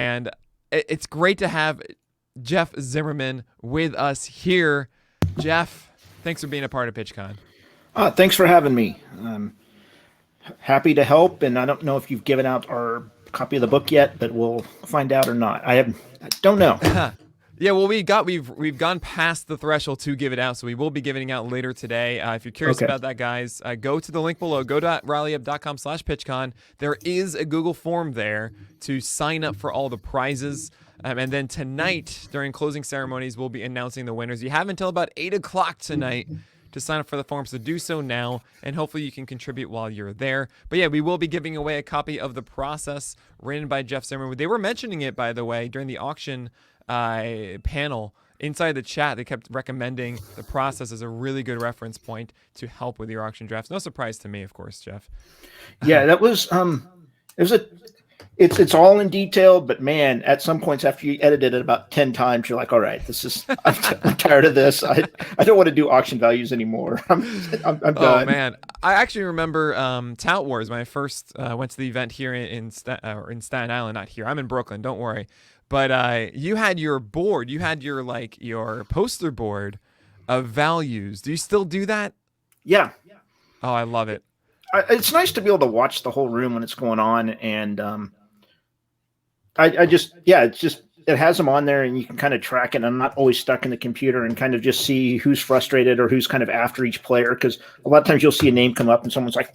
And it's great to have Jeff Zimmerman with us here. Jeff, thanks for being a part of PitchCon. Thanks for having me. I'm happy to help, and I don't know if you've given out our copy of the book yet, but we'll find out or not. I don't know. Yeah, well, we've gone past the threshold to give it out, so we will be giving it out later today. If you're curious about that, guys, go to the link below. Go to rileyup.com/pitchcon. There is a Google form there to sign up for all the prizes. And then tonight, during closing ceremonies, we'll be announcing the winners. You have until about 8 o'clock tonight to sign up for the form, so do so now, and hopefully you can contribute while you're there. But yeah, we will be giving away a copy of The Process, written by Jeff Zimmerman. They were mentioning it, by the way, during the auction panel inside the chat. They kept recommending The Process as a really good reference point to help with your auction drafts. No surprise to me, of course, Jeff. Yeah, that was it's all in detail, but man, at some points after you edited it about 10 times, you're like, all right, I'm tired of this. I don't want to do auction values anymore. I'm done. Oh man, I actually remember Tout Wars when I first went to the event here in Staten Island. Not here, I'm in Brooklyn. Don't worry. But you had your board. You had your poster board of values. Do you still do that? Yeah. Oh, I love it. It's nice to be able to watch the whole room when it's going on, and it has them on there, and you can kind of track it. I'm not always stuck in the computer and kind of just see who's frustrated or who's kind of after each player, because a lot of times you'll see a name come up and someone's like,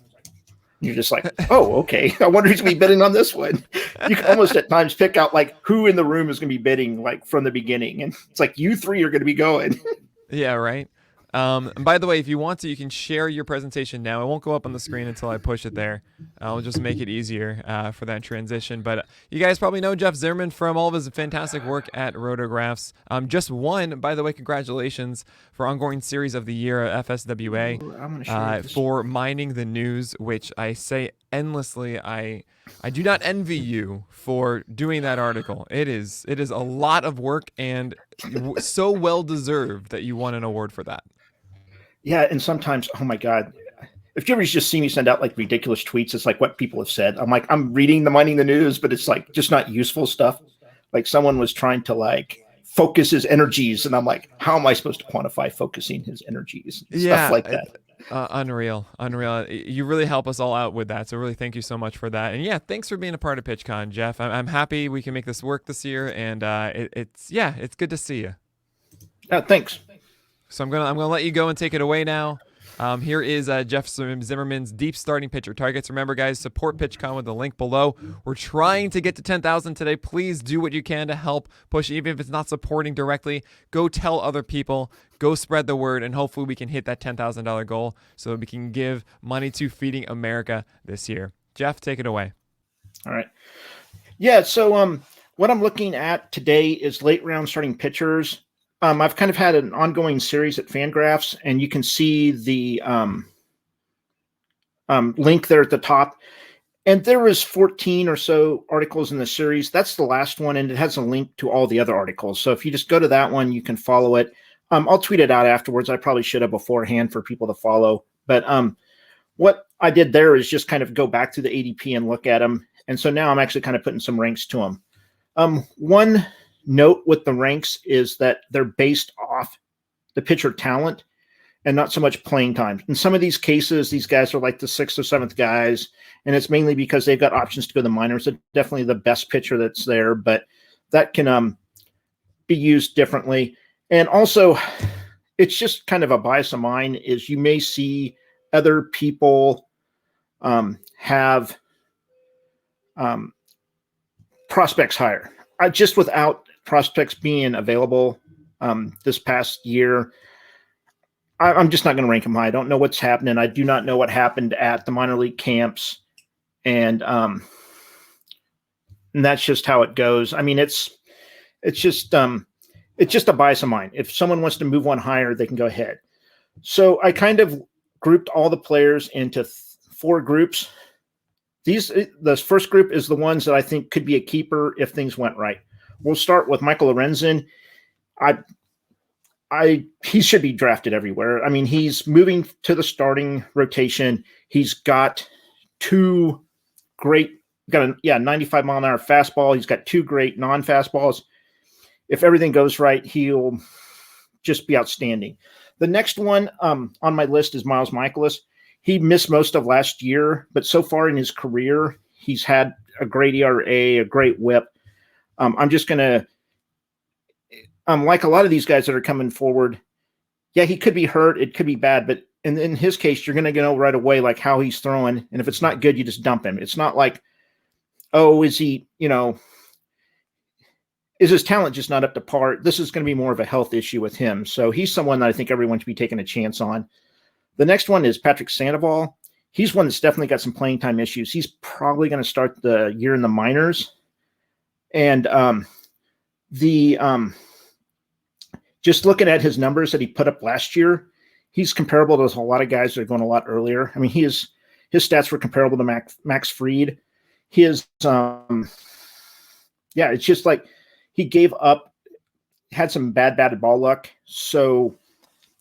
you're just like, oh, okay. I wonder who's going to be bidding on this one. You can almost at times pick out like who in the room is going to be bidding like from the beginning, and it's like you three are going to be going. Yeah, right. And by the way, if you want to, you can share your presentation now. It won't go up on the screen until I push it there. I'll just make it easier for that transition. But you guys probably know Jeff Zimmerman from all of his fantastic work at Rotographs. Just won, by the way, congratulations for ongoing series of the year at FSWA for mining the news, which I say endlessly. I do not envy you for doing that article. It is a lot of work, and so well deserved that you won an award for that. Yeah, and sometimes, oh my God, if you ever just see me send out like ridiculous tweets, it's like what people have said. I'm like, I'm reading the mining the news, but it's like just not useful stuff. Like someone was trying to like focus his energies, and I'm like, how am I supposed to quantify focusing his energies? Stuff like that. Unreal. You really help us all out with that. So really thank you so much for that. And yeah, thanks for being a part of PitchCon, Jeff. I'm happy we can make this work this year, and it's good to see you. Thanks. So I'm gonna let you go and take it away now. Here is Jeff Zimmerman's deep starting pitcher targets. Remember, guys, support PitchCon with the link below. We're trying to get to 10,000 today. Please do what you can to help push, even if it's not supporting directly. Go tell other people. Go spread the word, and hopefully we can hit that $10,000 goal so that we can give money to Feeding America this year. Jeff, take it away. All right. Yeah, so what I'm looking at today is late round starting pitchers. I've kind of had an ongoing series at Fangraphs, and you can see the link there at the top. And there was 14 or so articles in the series. That's the last one, and it has a link to all the other articles. So if you just go to that one, you can follow it. I'll tweet it out afterwards. I probably should have beforehand for people to follow. But what I did there is just kind of go back to the ADP and look at them. And so now I'm actually kind of putting some ranks to them. One note with the ranks is that they're based off the pitcher talent and not so much playing time. In some of these cases, these guys are like the 6th or 7th guys, and it's mainly because they've got options to go to the minors. They're definitely the best pitcher that's there, but that can be used differently. And also, it's just kind of a bias of mine is you may see other people have prospects higher. Just without prospects being available this past year, I'm just not going to rank them high. I don't know what's happening. I do not know what happened at the minor league camps, and that's just how it goes. I mean, it's just a bias of mine. If someone wants to move one higher, they can go ahead. So I kind of grouped all the players into 4 groups. The first group is the ones that I think could be a keeper if things went right. We'll start with Michael Lorenzen. He should be drafted everywhere. I mean, he's moving to the starting rotation. He's got 2 great got a 95 mile an hour fastball. He's got 2 great non-fastballs. If everything goes right, he'll just be outstanding. The next one on my list is Miles Michaelis. He missed most of last year, but so far in his career, he's had a great ERA, a great whip. I'm just going to, like a lot of these guys that are coming forward, yeah, he could be hurt. It could be bad, but in his case, you're going to know right away, like how he's throwing. And if it's not good, you just dump him. It's not like, oh, is he, is his talent just not up to par? This is going to be more of a health issue with him. So he's someone that I think everyone should be taking a chance on. The next one is Patrick Sandoval. He's one that's definitely got some playing time issues. He's probably going to start the year in the minors. And just looking at his numbers that he put up last year, he's comparable to a lot of guys that are going a lot earlier. I mean, his stats were comparable to Max Fried. It's just like he gave up, had some batted ball luck. So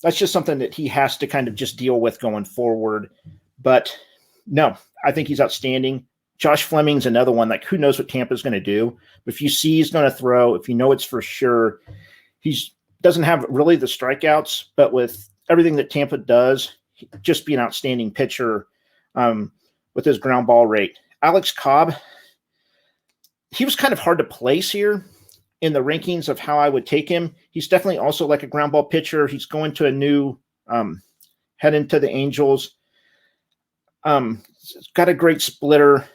that's just something that he has to kind of just deal with going forward. But no, I think he's outstanding. Josh Fleming's another one, like who knows what Tampa's going to do. But if you see he's going to throw, if you know it's for sure, he doesn't have really the strikeouts, but with everything that Tampa does, just be an outstanding pitcher with his ground ball rate. Alex Cobb, he was kind of hard to place here in the rankings of how I would take him. He's definitely also like a ground ball pitcher. He's going to a new head into the Angels. Got a great splitter.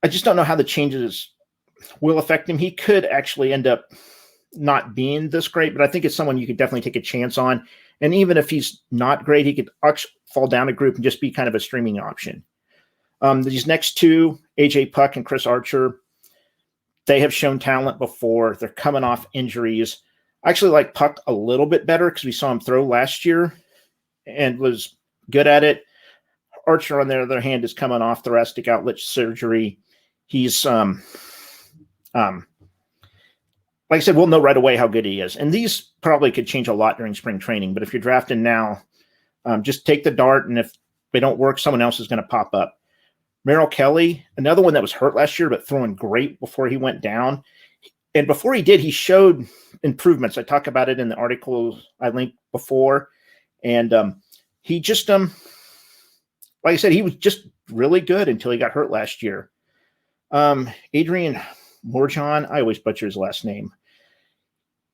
I just don't know how the changes will affect him. He could actually end up not being this great, but I think it's someone you could definitely take a chance on. And even if he's not great, he could fall down a group and just be kind of a streaming option. These next two, AJ Puck and Chris Archer, they have shown talent before. They're coming off injuries. I actually like Puck a little bit better because we saw him throw last year and was good at it. Archer, on the other hand, is coming off thoracic outlet surgery. He's, like I said, we'll know right away how good he is. And these probably could change a lot during spring training. But if you're drafting now, just take the dart. And if they don't work, someone else is going to pop up. Merrill Kelly, another one that was hurt last year, but throwing great before he went down. And before he did, he showed improvements. I talk about it in the article I linked before. And he just, like I said, he was just really good until he got hurt last year. Adrian Morjan, I always butcher his last name.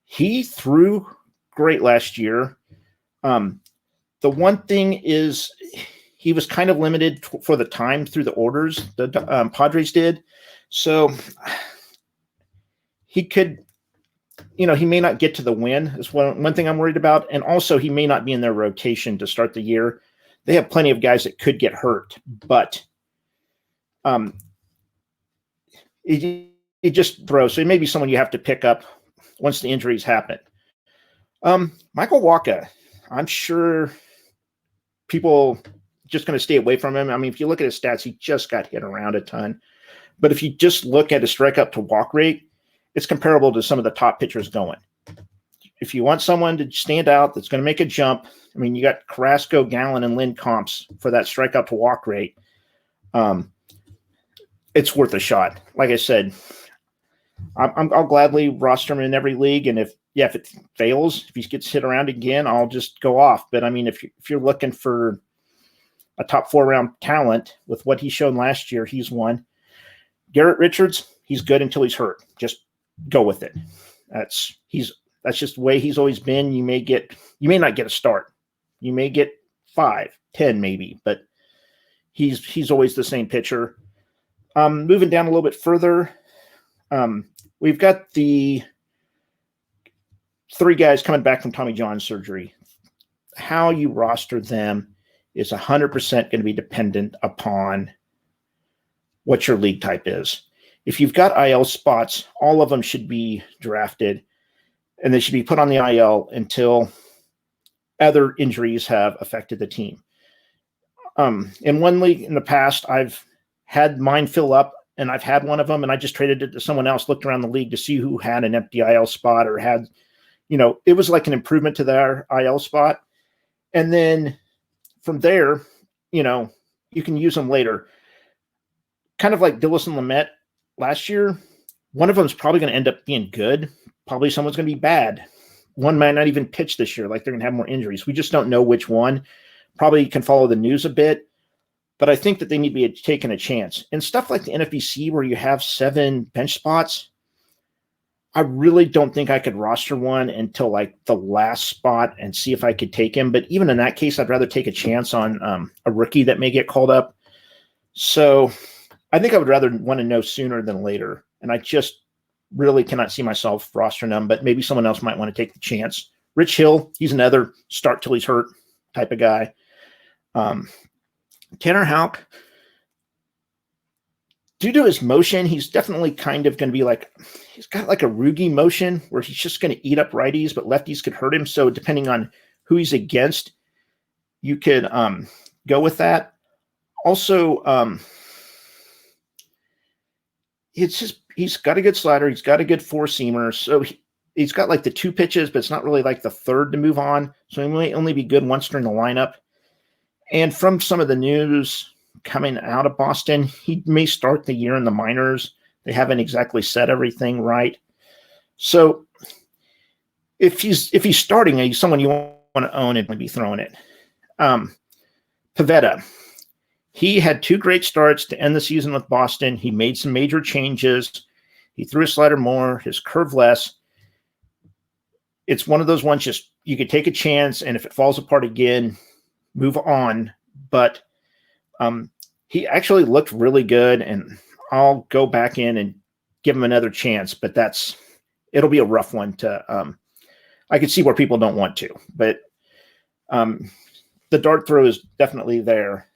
He threw great last year. The one thing is he was kind of limited for the time through the orders the Padres did. So he could, he may not get to the win. Is one thing I'm worried about. And also he may not be in their rotation to start the year. They have plenty of guys that could get hurt, but he just throws. So it may be someone you have to pick up once the injuries happen. Michael Wacha, I'm sure people just going to stay away from him. I mean, if you look at his stats, he just got hit around a ton. But if you just look at his strikeout to walk rate, it's comparable to some of the top pitchers going. If you want someone to stand out that's going to make a jump, I mean, you got Carrasco, Gallen, and Lynn comps for that strikeout to walk rate. It's worth a shot. Like I said, I'll gladly roster him in every league. And if it fails, if he gets hit around again, I'll just go off. But I mean, if you're looking for a top 4-round talent with what he's shown last year, he's one. Garrett Richards, he's good until he's hurt. Just go with it. That's just the way he's always been. You may not get a start. You may get 5, 10 maybe, but he's always the same pitcher. Moving down a little bit further, we've got the 3 guys coming back from Tommy John surgery. How you roster them is 100% going to be dependent upon what your league type is. If you've got IL spots, all of them should be drafted, and they should be put on the IL until other injuries have affected the team. In one league in the past, I've had mine fill up, and I've had one of them, and I just traded it to someone else, looked around the league to see who had an empty IL spot or had, it was like an improvement to their IL spot. And then from there, you can use them later. kind of like Dillis and Lamet last year. One of them is probably going to end up being good. Probably someone's going to be bad. One might not even pitch this year, like they're going to have more injuries. We just don't know which one. Probably can follow the news a bit, but I think that they need to be taking a chance. And stuff like the NFBC where you have 7 bench spots, I really don't think I could roster one until like the last spot and see if I could take him. But even in that case, I'd rather take a chance on a rookie that may get called up. So I think I would rather want to know sooner than later. And I just really cannot see myself rostering them, but maybe someone else might want to take the chance. Rich Hill, he's another start till he's hurt type of guy. Tanner Hauck, due to his motion, he's definitely kind of going to be like, he's got like a Rugi motion where he's just going to eat up righties, but lefties could hurt him. So depending on who he's against, you could go with that. Also, he's got a good slider. He's got a good 4-seamer. So he's got like the 2 pitches, but it's not really like the third to move on. So he may only be good once during the lineup. And from some of the news coming out of Boston, he may start the year in the minors. They haven't exactly said everything right. So if he's starting, he's someone you want to own and be throwing it. Pavetta, he had 2 great starts to end the season with Boston. He made some major changes. He threw his slider more, his curve less. It's one of those ones just you could take a chance, and if it falls apart again, move on. But he actually looked really good, and I'll go back in and give him another chance. But it'll be a rough one to. I could see where people don't want to, but the dart throw is definitely there.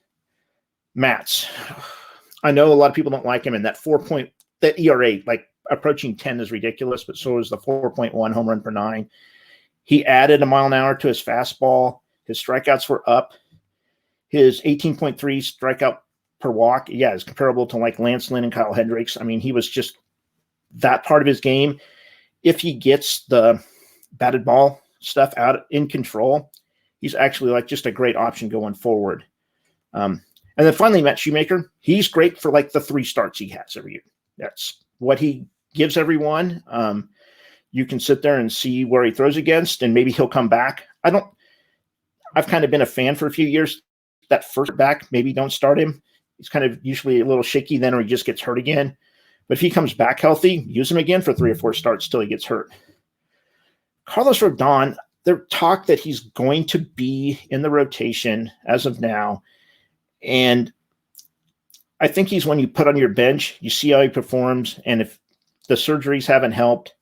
Matz, I know a lot of people don't like him, and that ERA, like approaching 10, is ridiculous. But so is the 4.1 home run per 9. He added a mile an hour to his fastball. His strikeouts were up. His 18.3 strikeout per walk, is comparable to like Lance Lynn and Kyle Hendricks. I mean, he was just that part of his game. If he gets the batted ball stuff out in control, he's actually like just a great option going forward. And then finally, Matt Shoemaker, he's great for like the 3 starts he has every year. That's what he gives everyone. You can sit there and see where he throws against, and maybe he'll come back. I've kind of been a fan for a few years. That first back, maybe don't start him. He's kind of usually a little shaky then, or he just gets hurt again. But if he comes back healthy, use him again for 3 or 4 starts till he gets hurt. Carlos Rodon, there's talk that he's going to be in the rotation as of now. And I think he's one you put on your bench, you see how he performs, and if the surgeries haven't helped,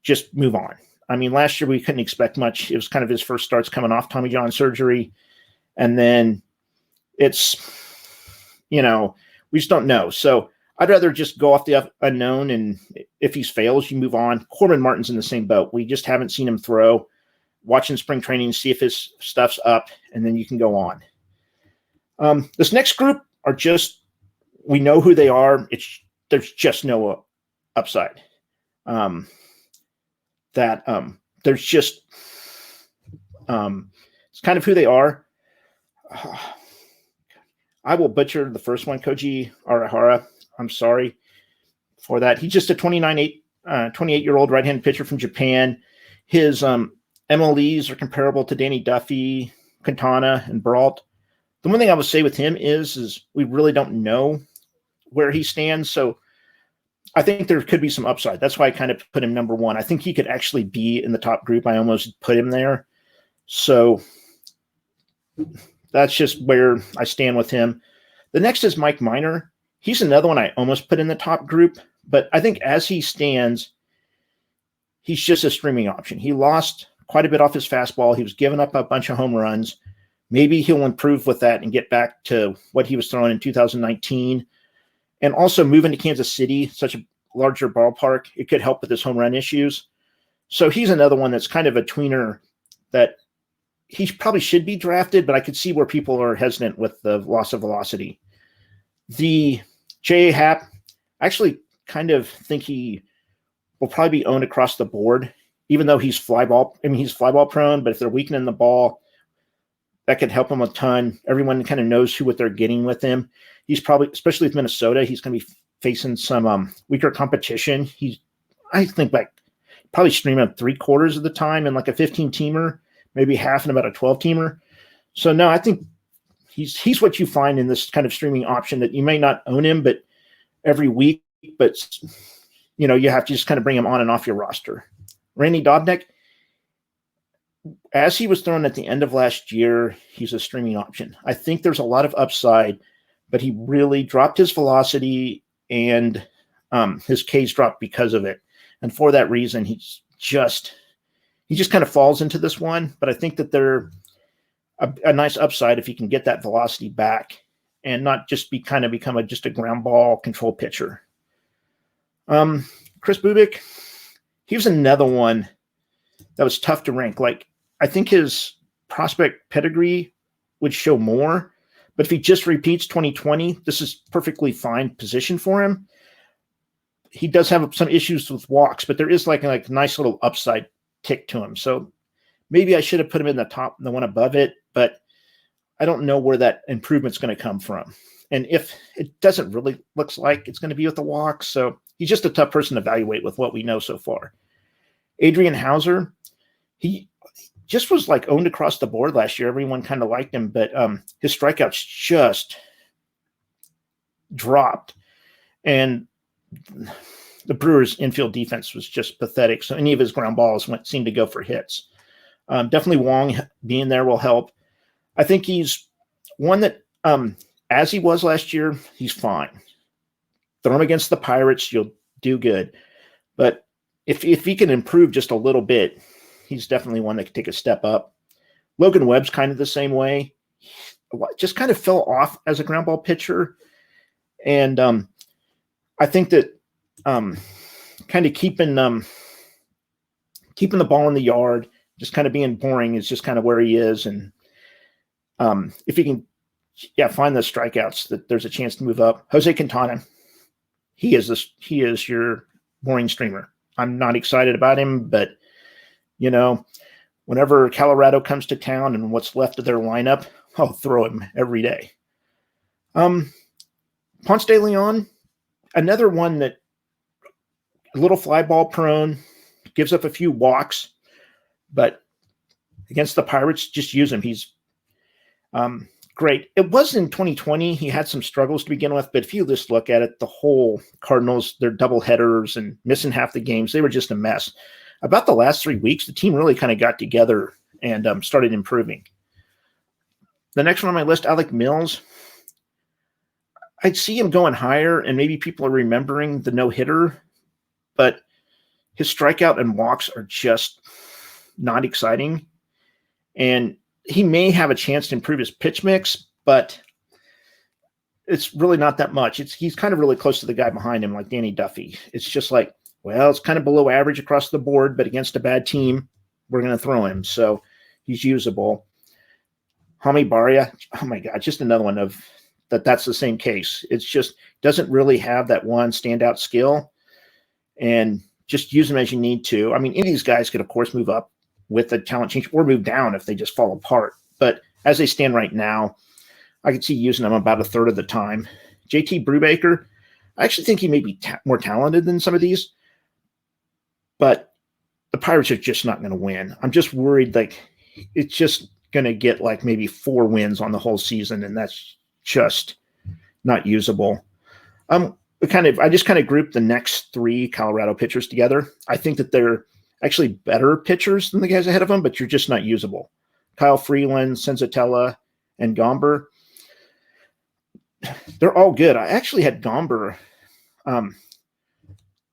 just move on. I mean, last year we couldn't expect much. It was kind of his first starts coming off Tommy John surgery. And then it's, we just don't know. So I'd rather just go off the unknown, and if he fails, you move on. Corbin Martin's in the same boat. We just haven't seen him throw. Watching spring training, see if his stuff's up, and then you can go on. This next group are just, we know who they are. There's just no upside. There's just, it's kind of who they are. I will butcher the first one, Koji Arihara. I'm sorry for that. He's just a 28-year-old right-handed pitcher from Japan. His MLEs are comparable to Danny Duffy, Quintana, and Brault. The one thing I would say with him is we really don't know where he stands. So I think there could be some upside. That's why I kind of put him number 1. I think he could actually be in the top group. I almost put him there. So that's just where I stand with him. The next is Mike Minor. He's another one I almost put in the top group, but I think as he stands, he's just a streaming option. He lost quite a bit off his fastball. He was giving up a bunch of home runs. Maybe he'll improve with that and get back to what he was throwing in 2019. And also moving to Kansas City, such a larger ballpark, it could help with his home run issues. So he's another one that's kind of a tweener that he probably should be drafted, but I could see where people are hesitant with the loss of velocity. The J.A. Happ, I actually kind of think he will probably be owned across the board, even though he's fly ball prone, but if they're weakening the ball, that could help him a ton. Everyone kind of knows what they're getting with him. he's probably, especially with Minnesota, he's going to be facing some weaker competition. I think like probably streaming 3/4 of the time in like a 15-teamer, maybe half in about a 12-teamer. So no, I think he's what you find in this kind of streaming option that you may not own him, but every week, but you have to just kind of bring him on and off your roster. Randy Dobneck, as he was thrown at the end of last year, he's a streaming option. I think there's a lot of upside, but he really dropped his velocity and his Ks dropped because of it. And for that reason, he just kind of falls into this one. But I think that they're a nice upside if he can get that velocity back and not just become just a ground ball control pitcher. Chris Bubick, he was another one that was tough to rank. Like, I think his prospect pedigree would show more, but if he just repeats 2020, this is perfectly fine position for him. He does have some issues with walks, but there is like a nice little upside tick to him. So maybe I should have put him in the top, the one above it, but I don't know where that improvement's going to come from. And if it doesn't really looks like it's going to be with the walks, so he's just a tough person to evaluate with what we know so far. Adrian Hauser, he just was like owned across the board last year. Everyone kind of liked him, but his strikeouts just dropped. And the Brewers' infield defense was just pathetic. So any of his ground balls seemed to go for hits. Definitely Wong being there will help. I think he's one that, as he was last year, he's fine. Throw him against the Pirates, you'll do good. But if he can improve just a little bit, he's definitely one that can take a step up. Logan Webb's kind of the same way. Just kind of fell off as a ground ball pitcher. And I think that kind of keeping the ball in the yard, just kind of being boring is just kind of where he is. And if he can find the strikeouts, that there's a chance to move up. Jose Quintana, he is your boring streamer. I'm not excited about him, but whenever Colorado comes to town and what's left of their lineup, I'll throw him every day. Ponce de Leon, another one that a little fly ball prone, gives up a few walks, but against the Pirates, just use him. He's great. It was in 2020. He had some struggles to begin with, but if you just look at it, the whole Cardinals, their double headers and missing half the games, they were just a mess. About the last 3 weeks, the team really kind of got together and started improving. The next one on my list, Alec Mills. I'd see him going higher, and maybe people are remembering the no-hitter, but his strikeout and walks are just not exciting. And he may have a chance to improve his pitch mix, but it's really not that much. He's kind of really close to the guy behind him, like Danny Duffy. It's just like, well, it's kind of below average across the board, but against a bad team, we're going to throw him. So he's usable. Hami Baria, oh my God, just another one of that's the same case. It's just doesn't really have that one standout skill, and just use them as you need to. I mean, any of these guys could, of course, move up with the talent change or move down if they just fall apart. But as they stand right now, I could see using them about a third of the time. JT Brubaker, I actually think he may be more talented than some of these, but the Pirates are just not going to win. I'm just worried like it's just going to get like maybe 4 wins on the whole season, and that's just not usable. I just kind of grouped the next 3 Colorado pitchers together. I think that they're actually better pitchers than the guys ahead of them, but you're just not usable. Kyle Freeland, Senzatella, and Gomber. They're all good. I actually had Gomber. I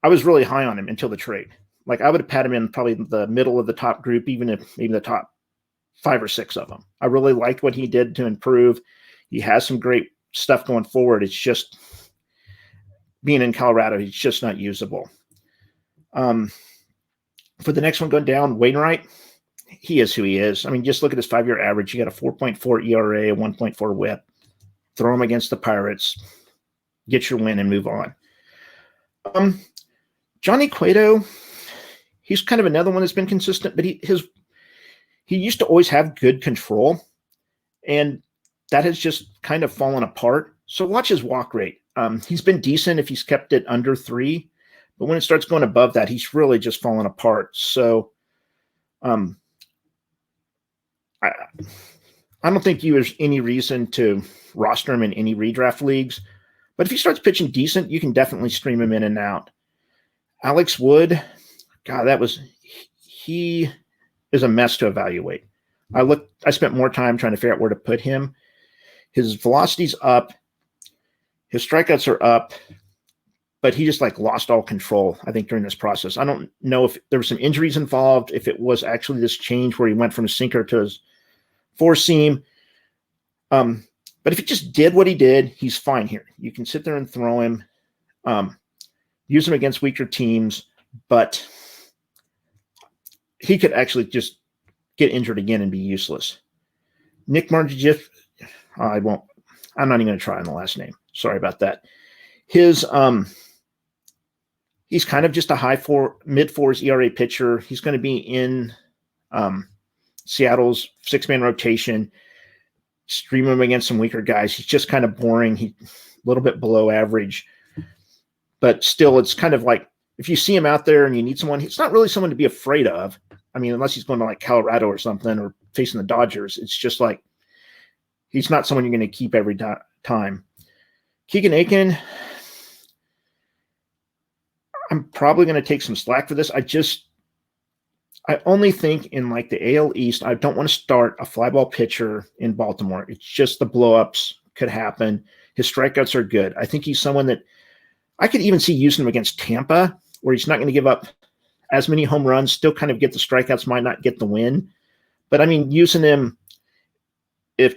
was really high on him until the trade. Like I would have had him in probably the middle of the top group, even if maybe the top 5 or 6 of them. I really liked what he did to improve. He has some great stuff going forward. It's just being in Colorado, he's just not usable. For the next one going down, Wainwright, he is who he is. I mean, just look at his 5-year average. You got a 4.4 ERA, a 1.4 whip. Throw him against the Pirates, get your win, and move on. Johnny Cueto, he's kind of another one that's been consistent, but he used to always have good control, and that has just kind of fallen apart. So watch his walk rate. He's been decent if he's kept it under 3, but when it starts going above that, he's really just fallen apart. So I don't think there's any reason to roster him in any redraft leagues. But if he starts pitching decent, you can definitely stream him in and out. Alex Wood, God, he is a mess to evaluate. I spent more time trying to figure out where to put him. His velocity's up. His strikeouts are up, but he just lost all control, I think, during this process. I don't know if there were some injuries involved, if it was actually this change where he went from a sinker to his four-seam. But if he just did what he did, he's fine here. You can sit there and throw him, use him against weaker teams, but he could actually just get injured again and be useless. Nick Martinez, I'm not even going to try on the last name. Sorry about that. He's kind of just a mid-4s ERA pitcher. He's going to be in Seattle's 6-man rotation. Stream him against some weaker guys. He's just kind of boring. He's a little bit below average. But still, it's kind of like if you see him out there and you need someone, it's not really someone to be afraid of. I mean, unless he's going to Colorado or something or facing the Dodgers. It's just he's not someone you're going to keep every time. Keegan Aiken, I'm probably going to take some slack for this. I only think in the AL East, I don't want to start a fly ball pitcher in Baltimore. It's just the blowups could happen. His strikeouts are good. I think he's someone that I could even see using him against Tampa, where he's not going to give up as many home runs, still kind of get the strikeouts, might not get the win. But I mean, using him if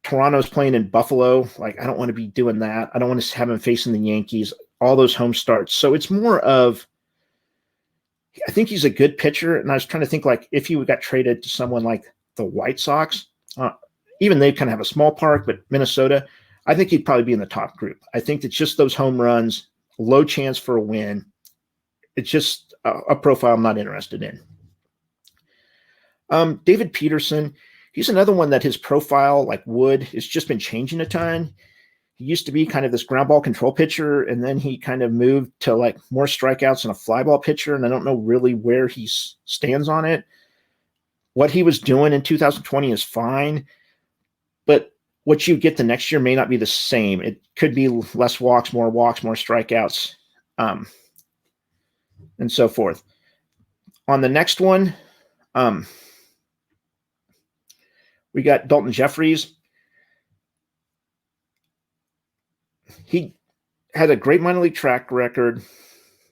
Toronto's playing in Buffalo, I don't want to be doing that. I don't want to have him facing the Yankees, all those home starts. So it's more of, I think he's a good pitcher. And I was trying to think if he got traded to someone like the White Sox, even they kind of have a small park, but Minnesota, I think he'd probably be in the top group. I think it's just those home runs, low chance for a win. It's just a profile I'm not interested in. David Peterson, he's another one that his profile, like Wood, has just been changing a ton. He used to be kind of this ground ball control pitcher, and then he kind of moved to more strikeouts and a fly ball pitcher, and I don't know really where he stands on it. What he was doing in 2020 is fine, but what you get the next year may not be the same. It could be less walks, more strikeouts, and so forth. On the next one, we got Dalton Jeffries. He had a great minor league track record,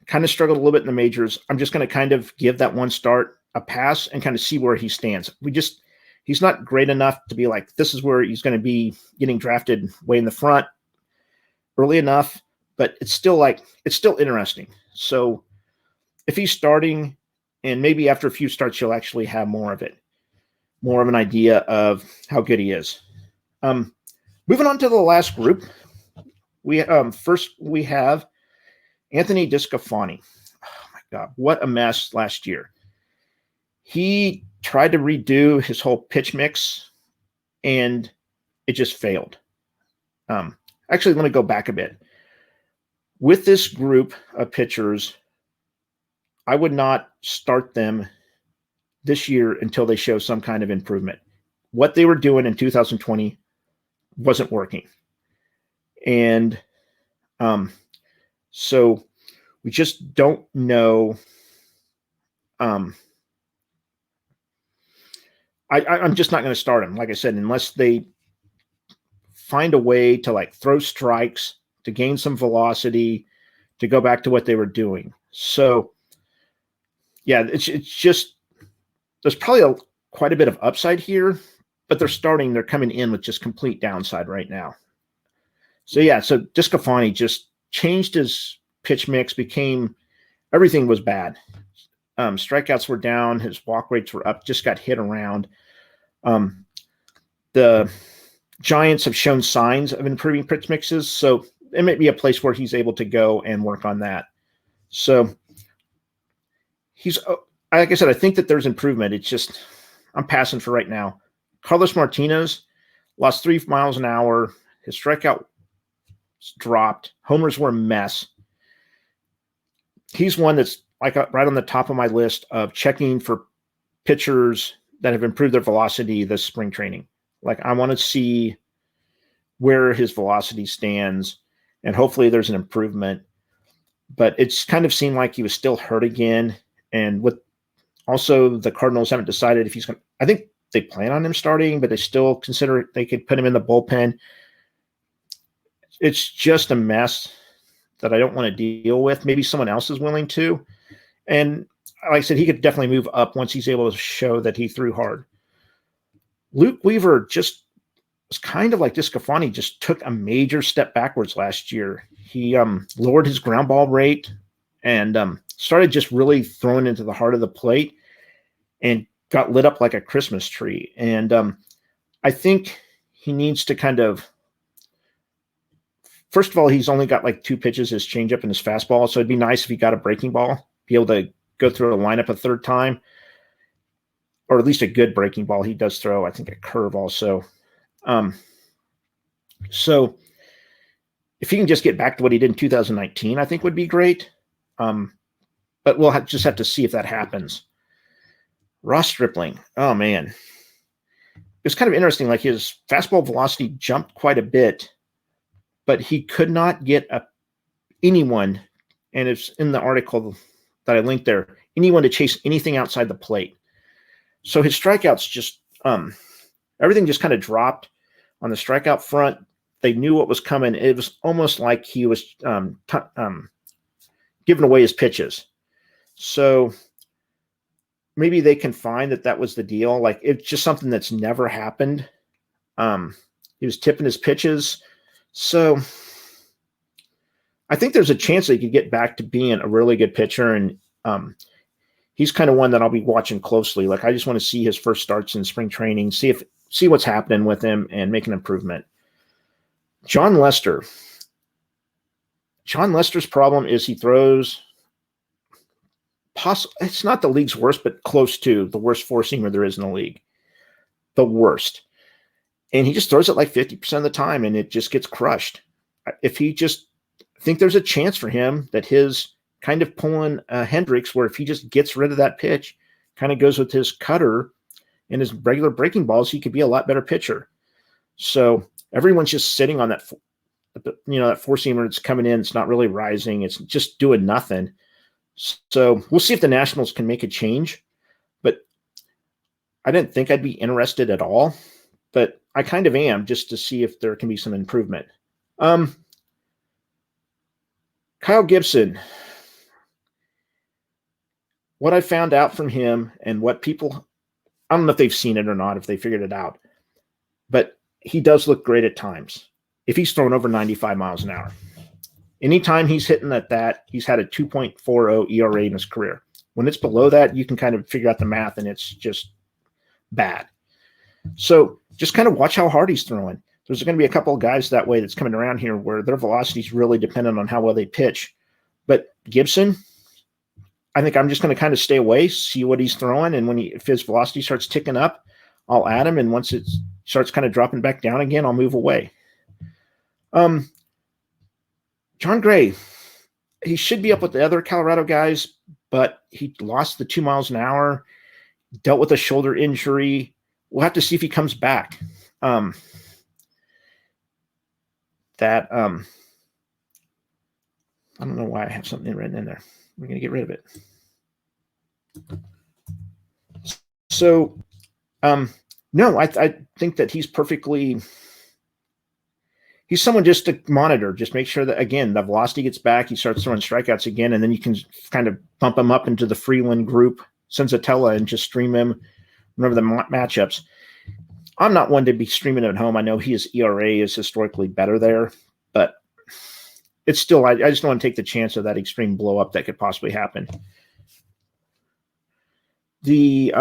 kind of struggled a little bit in the majors. I'm just going to kind of give that one start a pass and kind of see where he stands. He's not great enough to be this is where he's going to be getting drafted way in the front early enough, but it's still interesting. So if he's starting, and maybe after a few starts, you'll actually have more of an idea of how good he is. Moving on to the last group, we have Anthony Discafani. Oh my God, what a mess last year. He tried to redo his whole pitch mix, and it just failed. Actually, let me go back a bit. With this group of pitchers, I would not start them this year until they show some kind of improvement. What they were doing in 2020 wasn't working. And so we just don't know. I'm just not going to start them, like I said, unless they find a way to throw strikes, to gain some velocity, to go back to what they were doing. So yeah, it's just, there's probably quite a bit of upside here, but they're coming in with just complete downside right now. So yeah, so Discafani just changed his pitch mix, everything was bad. Strikeouts were down, his walk rates were up, just got hit around. The Giants have shown signs of improving pitch mixes, so it may be a place where he's able to go and work on that. So he's, like I said, I think that there's improvement. It's just, I'm passing for right now. Carlos Martinez lost 3 miles an hour. His strikeout dropped. Homers were a mess. He's one that's like right on the top of my list of checking for pitchers that have improved their velocity this spring training. Like, I want to see where his velocity stands, and hopefully there's an improvement. But it's kind of seemed like he was still hurt again. And with also the Cardinals haven't decided if he's going to, I think they plan on him starting, but they still consider they could put him in the bullpen. It's just a mess that I don't want to deal with. Maybe someone else is willing to. And like I said, he could definitely move up once he's able to show that he threw hard. Luke Weaver just was kind of like Discafani, just took a major step backwards last year. He lowered his ground ball rate and started just really throwing into the heart of the plate and got lit up like a Christmas tree. And I think he needs to kind of, first of all, he's only got like 2 pitches, his changeup and his fastball. So it'd be nice if he got a breaking ball, be able to go through a lineup a third time, or at least a good breaking ball. He does throw, I think, a curve also. So if he can just get back to what he did in 2019, I think would be great. But we'll just have to see if that happens. Ross Stripling. Oh, man. It was kind of interesting. Like, his fastball velocity jumped quite a bit, but he could not get anyone, and it's in the article that I linked there, anyone to chase anything outside the plate. So his strikeouts just, everything just kind of dropped on the strikeout front. They knew what was coming. It was almost like he was giving away his pitches. So maybe they can find that was the deal. Like, it's just something that's never happened. He was tipping his pitches. So I think there's a chance that he could get back to being a really good pitcher. And he's kind of one that I'll be watching closely. Like, I just want to see his first starts in spring training, see what's happening with him and make an improvement. John Lester. John Lester's problem is he throws it's not the league's worst, but close to the worst four-seamer there is in the league. The worst. And he just throws it like 50% of the time, and it just gets crushed. If he just think there's a chance for him that his kind of pulling Hendricks, where if he just gets rid of that pitch, kind of goes with his cutter and his regular breaking balls, he could be a lot better pitcher. So everyone's just sitting on that, that four-seamer that's coming in. It's not really rising. It's just doing nothing. So we'll see if the Nationals can make a change. But I didn't think I'd be interested at all. But I kind of am, just to see if there can be some improvement. Kyle Gibson. What I found out from him and what people, I don't know if they've seen it or not, if they figured it out, but he does look great at times if he's thrown over 95 miles an hour. Anytime he's hitting at that, he's had a 2.40 ERA in his career. When it's below that, you can kind of figure out the math, and it's just bad. So just kind of watch how hard he's throwing. There's going to be a couple of guys that way that's coming around here where their velocity is really dependent on how well they pitch. But Gibson, I think I'm just going to kind of stay away, see what he's throwing, and if his velocity starts ticking up, I'll add him, and once it starts kind of dropping back down again, I'll move away. John Gray, he should be up with the other Colorado guys, but he lost the 2 miles an hour, dealt with a shoulder injury. We'll have to see if he comes back. I don't know why I have something written in there. We're going to get rid of it. So, no, I think that he's someone just to monitor, just make sure that, again, the velocity gets back, he starts throwing strikeouts again, and then you can kind of bump him up into the Freeland group, Senzatella, and just stream him. Remember the matchups. I'm not one to be streaming at home. I know his ERA is historically better there, but it's still, I just don't want to take the chance of that extreme blow up that could possibly happen. The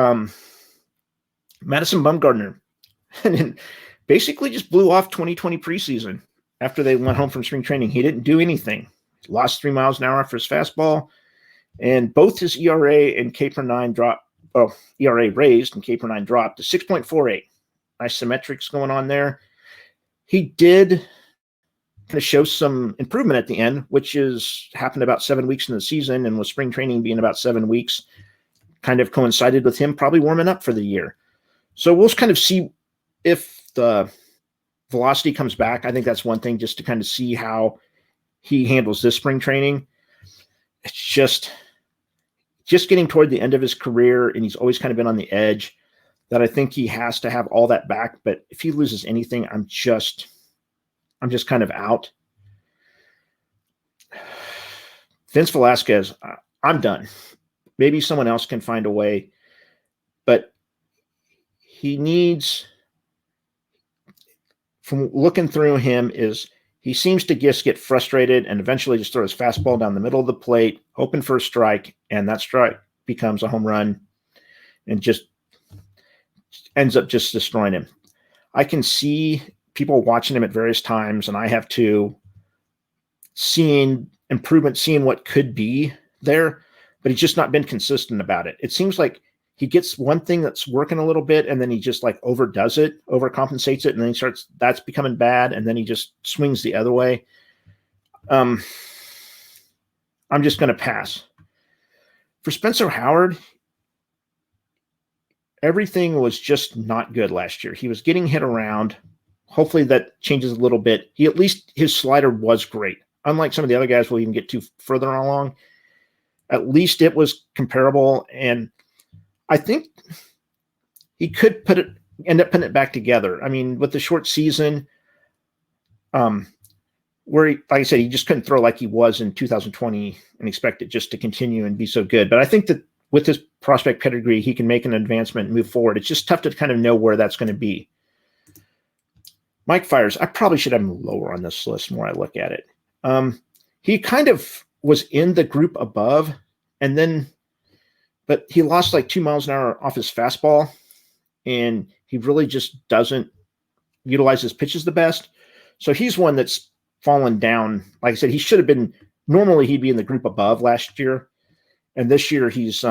Madison Bumgarner basically just blew off 2020 preseason after they went home from spring training. He didn't do anything. He lost 3 miles an hour for his fastball, and both his ERA and K per 9 dropped. Oh, ERA raised and K per 9 dropped to 6.48. Nice symmetrics going on there. He did kind of show some improvement at the end, which is happened about 7 weeks in the season, and with spring training being about 7 weeks, kind of coincided with him probably warming up for the year. So we'll kind of see if the velocity comes back. I think that's one thing, just to kind of see how he handles this spring training. It's just getting toward the end of his career, and he's always kind of been on the edge, that I think he has to have all that back. But if he loses anything, I'm just kind of out. Vince Velasquez, I'm done. Maybe someone else can find a way, but he needs, from looking through him, is he seems to just get frustrated and eventually just throw his fastball down the middle of the plate, hoping for a strike, and that strike becomes a home run and just ends up just destroying him. I can see people watching him at various times, and I have too, seeing improvement, seeing what could be there, but he's just not been consistent about it. It seems like he gets one thing that's working a little bit, and then he just like overdoes it, overcompensates it, and then that's becoming bad, and then he just swings the other way. I'm just going to pass. For Spencer Howard, everything was just not good last year. He was getting hit around. Hopefully that changes a little bit. At least his slider was great. Unlike some of the other guys we'll even get to further along, at least it was comparable. And I think he could end up putting it back together. I mean, with the short season, where like I said, he just couldn't throw like he was in 2020 and expect it just to continue and be so good. But I think that with his prospect pedigree, he can make an advancement and move forward. It's just tough to kind of know where that's going to be. Mike Fiers, I probably should have him lower on this list the more I look at it. He kind of was in the group above, but he lost like 2 miles an hour off his fastball, and he really just doesn't utilize his pitches the best. So he's one that's fallen down. Like I said, he should have been, normally he'd be in the group above last year. And this year he's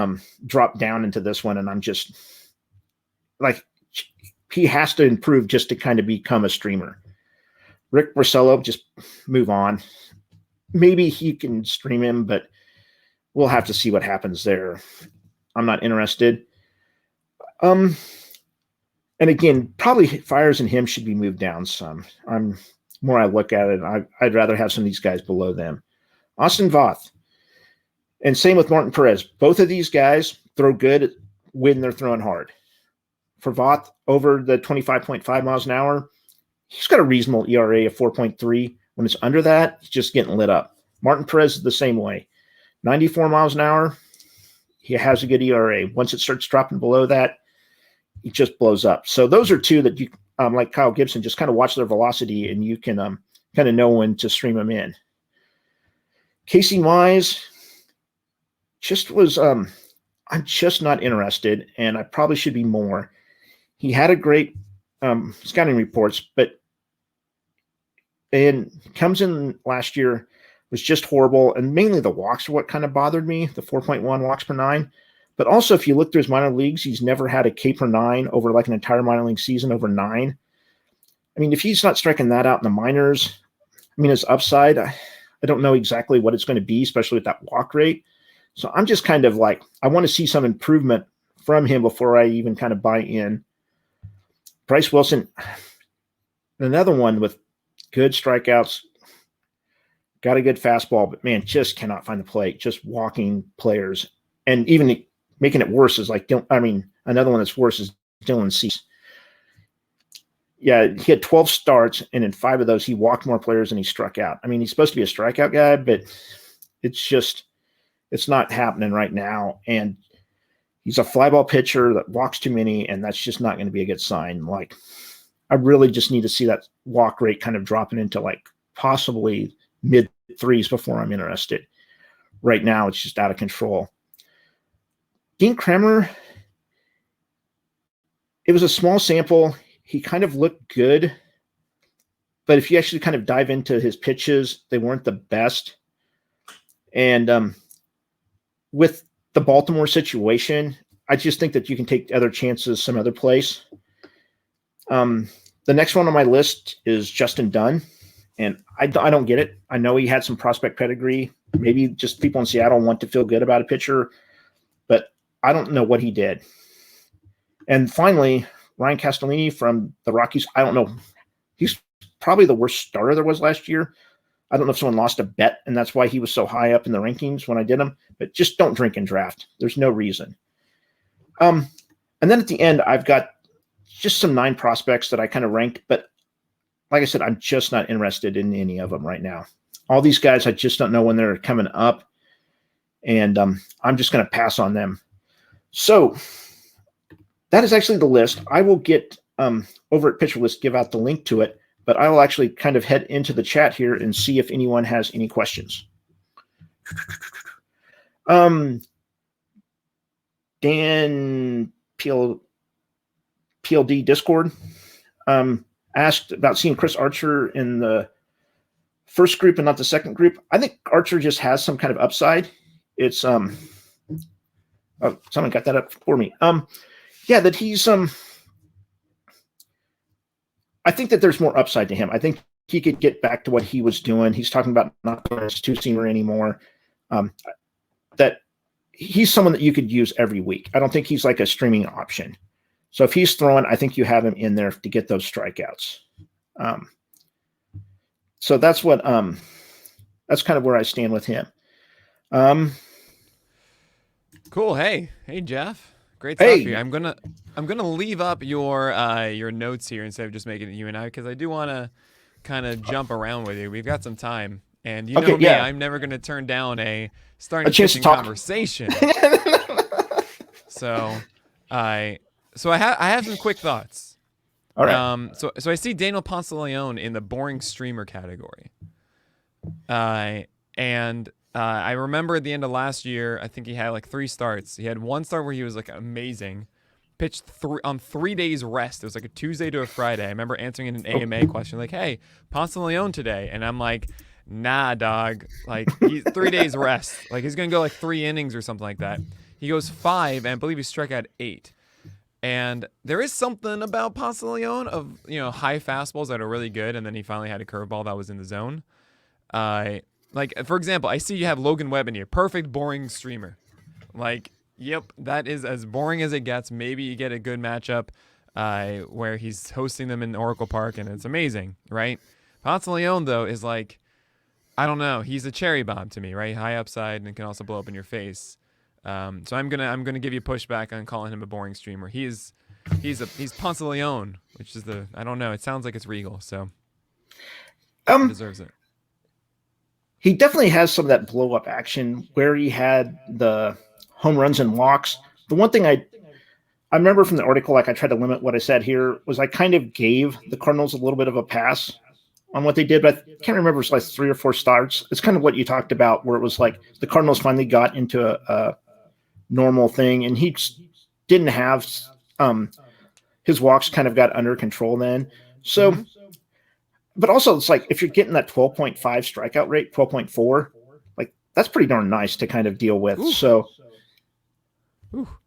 dropped down into this one. And I'm just like, he has to improve just to kind of become a streamer. Rick Porcello, just move on. Maybe he can stream him, but we'll have to see what happens there. I'm not interested. And again, probably Fiers and him should be moved down some. More I look at it, I'd rather have some of these guys below them. Austin Voth. And same with Martin Perez. Both of these guys throw good when they're throwing hard. For Voth, over the 25.5 miles an hour, he's got a reasonable ERA of 4.3. When it's under that, he's just getting lit up. Martin Perez is the same way. 94 miles an hour, he has a good ERA. Once it starts dropping below that, he just blows up. So those are two that you, like Kyle Gibson, just kind of watch their velocity, and you can kind of know when to stream them in. Casey Mize just was, I'm just not interested, and I probably should be more. He had a great scouting reports, and comes in last year, was just horrible, and mainly the walks are what kind of bothered me, the 4.1 walks per 9. But also, if you look through his minor leagues, he's never had a K per 9 over like an entire minor league season over 9. I mean, if he's not striking that out in the minors, I mean, his upside, I don't know exactly what it's going to be, especially with that walk rate. So I'm just kind of like, I want to see some improvement from him before I even kind of buy in. Bryce Wilson, another one with good strikeouts, got a good fastball, but man, just cannot find the plate, just walking players. And even making it worse is like, another one that's worse is Dylan Cease. Yeah, he had 12 starts, and in 5 of those, he walked more players than he struck out. I mean, he's supposed to be a strikeout guy, but it's not happening right now. And he's a fly ball pitcher that walks too many, and that's just not going to be a good sign. Like, I really just need to see that walk rate kind of dropping into like possibly mid 3s before I'm interested. Right now, it's just out of control. Dean Kremer, it was a small sample. He kind of looked good, but if you actually kind of dive into his pitches, they weren't the best. And with the Baltimore situation, I just think that you can take other chances some other place. The next one on my list is Justin Dunn. And I don't get it. I know he had some prospect pedigree. Maybe just people in Seattle want to feel good about a pitcher, but I don't know what he did. And finally, Ryan Castellini from the Rockies. I don't know. He's probably the worst starter there was last year. I don't know if someone lost a bet, and that's why he was so high up in the rankings when I did him. But just don't drink and draft. There's no reason. And then at the end, I've got just some 9 prospects that I kind of ranked. But like I said, I'm just not interested in any of them right now. All these guys, I just don't know when they're coming up. And I'm just going to pass on them. So that is actually the list. I will get over at Pitcher List, give out the link to it. But I will actually kind of head into the chat here and see if anyone has any questions. Dan PLD Discord asked about seeing Chris Archer in the first group and not the second group. I think Archer just has some kind of upside. It's oh, someone got that up for me. Yeah, that he's I think that there's more upside to him. I think he could get back to what he was doing. He's talking about not doing his 2-seamer anymore. That he's someone that you could use every week. I don't think he's like a streaming option. So if he's throwing, I think you have him in there to get those strikeouts. So that's what that's kind of where I stand with him. Cool. Hey, Jeff. Great stuff here. I'm gonna leave up your notes here instead of just making it you and I, because I do want to kind of jump around with you. We've got some time, and you know me, I'm never gonna turn down a pitching conversation. So I have some quick thoughts. All right. So I see Daniel Ponce de Leon in the boring streamer category. I remember at the end of last year, I think he had like 3 starts. He had 1 start where he was like amazing, pitched on 3 days rest. It was like a Tuesday to a Friday. I remember answering an AMA question like, "Hey, Ponce de Leon today," and I'm like, "Nah, dog. Like he's 3 days rest. Like he's gonna go like 3 innings or something like that." He goes 5, and I believe he struck out 8. And there is something about Ponce de Leon of high fastballs that are really good, and then he finally had a curveball that was in the zone. Like, for example, I see you have Logan Webb in here. Perfect boring streamer. Like, yep, that is as boring as it gets. Maybe you get a good matchup where he's hosting them in Oracle Park, and it's amazing, right? Ponce de Leon, though, is like, I don't know. He's a cherry bomb to me, right? High upside and can also blow up in your face. So I'm gonna give you pushback on calling him a boring streamer. He's Ponce de Leon, which is I don't know. It sounds like it's regal, so he deserves it. He definitely has some of that blow up action where he had the home runs and walks. The one thing I remember from the article, like I tried to limit what I said here, was I kind of gave the Cardinals a little bit of a pass on what they did, but I can't remember. It's like 3 or 4 starts. It's kind of what you talked about, where it was like the Cardinals finally got into a normal thing, and he didn't have his walks kind of got under control then. So. Mm-hmm. But also, it's like if you're getting that 12.5 strikeout rate, 12.4, like that's pretty darn nice to kind of deal with. Ooh. So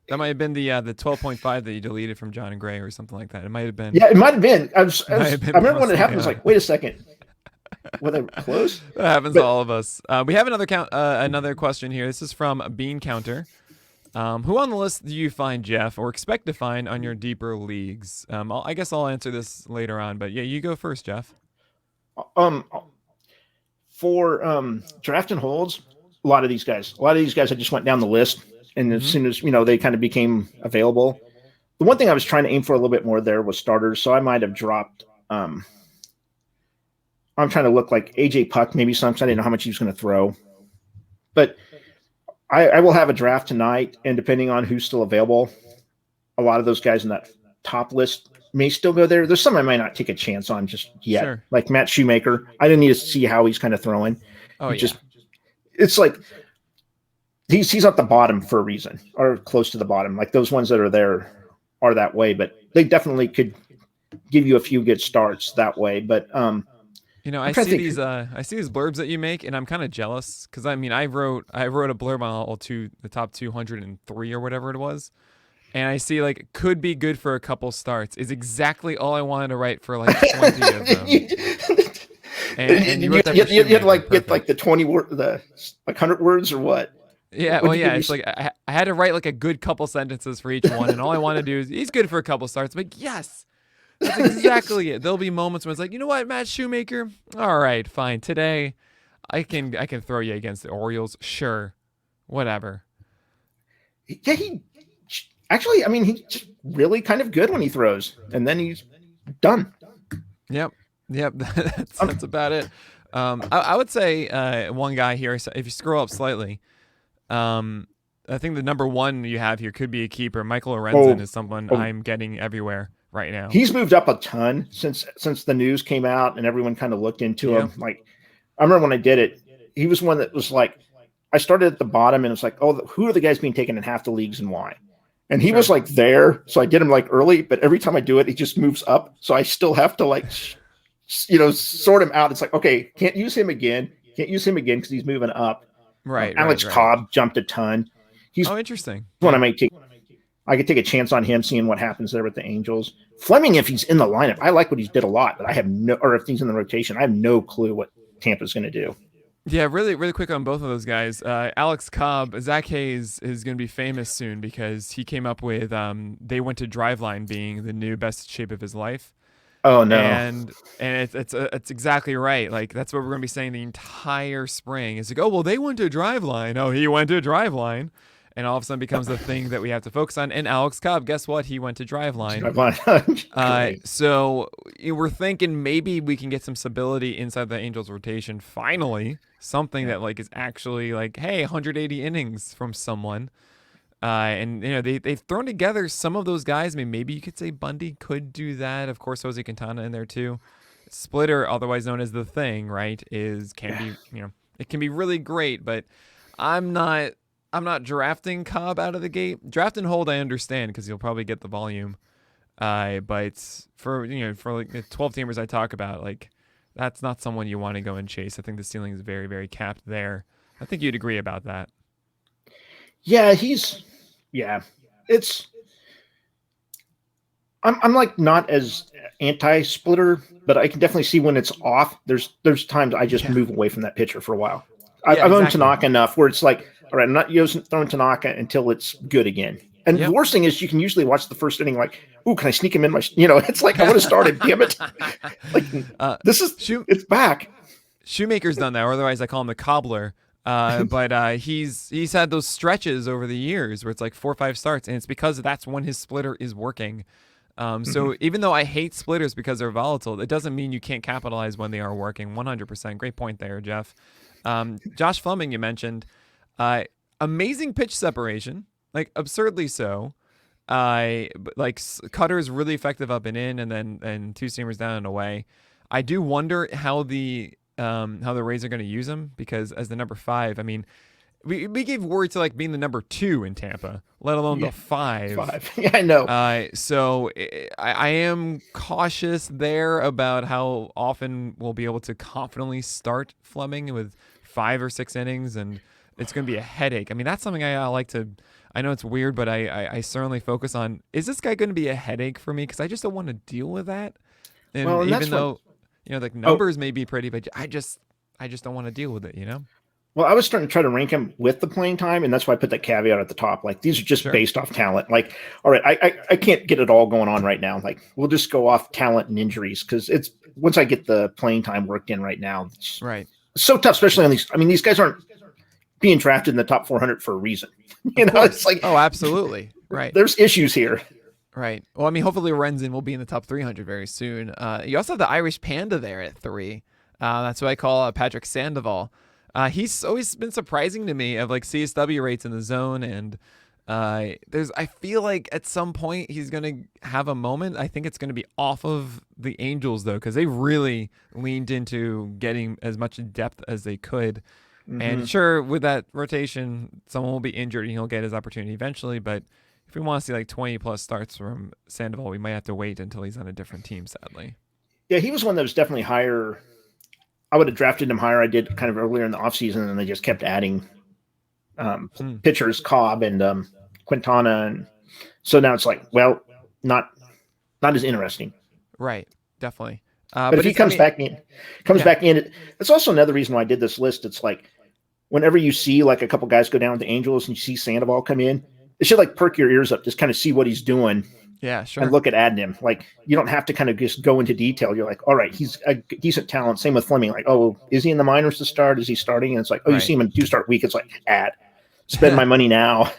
that might have been the 12.5 that you deleted from John and Gray or something like that. It might have been. Yeah, it might have been. I remember when it happened. I was like, wait a second. Were they close? That happens to all of us. We have another question here. This is from Bean Counter. Who on the list do you find, Jeff, or expect to find on your deeper leagues? I guess I'll answer this later on, but yeah, you go first, Jeff. For draft and holds, a lot of these guys I just went down the list, and as soon as they kind of became available, the one thing I was trying to aim for a little bit more there was starters, so I might have dropped I'm trying to look like AJ Puck maybe sometimes. I didn't know how much he was going to throw, but I will have a draft tonight, and depending on who's still available, a lot of those guys in that top list may still go there. There's some I might not take a chance on just yet. Sure. Like Matt Shoemaker. I didn't need to see how he's kind of throwing. Oh, yeah. It's like he's at the bottom for a reason, or close to the bottom. Like those ones that are there are that way, but they definitely could give you a few good starts that way. But I see these blurbs that you make, and I'm kind of jealous because I wrote a blurb on the top 203 or whatever it was. And I see like could be good for a couple starts is exactly all I wanted to write for like 20 of them. And you had to like get like the 20 word, the like 100 words or what? Yeah, well, yeah, it's like I had to write like a good couple sentences for each one, and all I want to do is he's good for a couple starts. But yes, that's exactly it. There'll be moments when it's like, you know what, Matt Shoemaker, all right, fine, today I can throw you against the Orioles, sure, whatever. Yeah, actually, I mean, he's really kind of good when he throws, and then he's done. Yep, that's about it. I would say one guy here, if you scroll up slightly. I think the number one you have here could be a keeper. Michael Lorenzen is someone I'm getting everywhere right now. He's moved up a ton since the news came out and everyone kind of looked into him. Like, I remember when I did it, he was one that was like, I started at the bottom and it's like, oh, who are the guys being taken in half the leagues and why? And he was like there. So I did him like early, but every time I do it, he just moves up. So I still have to like, sort him out. It's like, okay, can't use him again. Because he's moving up. Right. Alex Cobb jumped a ton. He's interesting. One I could take a chance on him, seeing what happens there with the Angels. Fleming, if he's in the lineup, I like what he did a lot, but or if he's in the rotation, I have no clue what Tampa's going to do. Yeah, really, really quick on both of those guys. Alex Cobb, Zach Hayes is going to be famous soon because he came up with they went to Driveline being the new best shape of his life. Oh no! And it's exactly right. Like that's what we're going to be saying the entire spring. Is like, oh well, they went to Driveline. Oh, he went to Driveline, and all of a sudden becomes the thing that we have to focus on. And Alex Cobb, guess what? He went to Driveline. So we're thinking maybe we can get some stability inside the Angels rotation. Finally, something that like is actually like, hey, 180 innings from someone. And they've thrown together some of those guys. I mean, maybe you could say Bundy could do that. Of course, Jose Quintana in there too. Splitter, otherwise known as the Thing, right? It can be really great, but I'm not drafting Cobb out of the gate. Draft and hold, I understand because you'll probably get the volume. But for like the 12 teamers I talk about, like that's not someone you want to go and chase. I think the ceiling is very, very capped there. I think you'd agree about that. Yeah, I'm like not as anti-Splitter, but I can definitely see when it's off. There's times I just move away from that pitcher for a while. I've owned Tanaka enough where it's like, all right, I'm not throwing Tanaka until it's good again. And the worst thing is you can usually watch the first inning like, ooh, can I sneak him in my, it's like I would have started, damn it. Like it's back. Shoemaker's done that, or otherwise I call him the cobbler. But he's had those stretches over the years where it's like 4 or 5 starts, and it's because that's when his splitter is working. So even though I hate splitters because they're volatile, it doesn't mean you can't capitalize when they are working. 100%. Great point there, Jeff. Josh Fleming, you mentioned, amazing pitch separation, like absurdly so. Like cutter is really effective up and in, and then two seamers down and away. I do wonder how the Rays are going to use him, because as the number 5, I mean, we gave word to like being the number 2 in Tampa, let alone the 5. Yeah, I know. So I am cautious there about how often we'll be able to confidently start Fleming with 5 or 6 innings, and it's going to be a headache. I mean, that's something I like to. I know it's weird, but I certainly focus on, is this guy going to be a headache for me? Because I just don't want to deal with that. And even though the numbers may be pretty, but I just don't want to deal with it, Well, I was starting to try to rank him with the playing time, and that's why I put that caveat at the top. Like, these are just based off talent. Like, all right, I can't get it all going on right now. Like, we'll just go off talent and injuries, because it's once I get the playing time worked in right now, it's so tough, especially on these. I mean, these guys aren't being drafted in the top 400 for a reason. It's like, oh, absolutely, right. There's issues here. Right. Well, I mean, hopefully Lorenzen will be in the top 300 very soon. You also have the Irish Panda there at 3. That's what I call Patrick Sandoval. He's always been surprising to me of like CSW rates in the zone, and I feel like at some point he's going to have a moment. I think it's going to be off of the Angels though, because they really leaned into getting as much depth as they could. Mm-hmm. And sure, with that rotation, someone will be injured and he'll get his opportunity eventually, but if we want to see like 20 plus starts from Sandoval, we might have to wait until he's on a different team, sadly. Yeah, he was one that was definitely higher. I would have drafted him higher. I did kind of earlier in the offseason, and they just kept adding pitchers, Cobb and Quintana. And so now it's like, well, not as interesting. Right, definitely. But if he comes back in, it's also another reason why I did this list. It's like whenever you see like a couple guys go down with the Angels and you see Sandoval come in, it should like perk your ears up, just kind of see what he's doing. Yeah, sure. And look at adding him. Like you don't have to kind of just go into detail. You're like, all right, he's a decent talent. Same with Fleming. Like, oh, is he in the minors to start? Is he starting? And it's like, oh, you see him in 2-start week. It's like, spend my money now.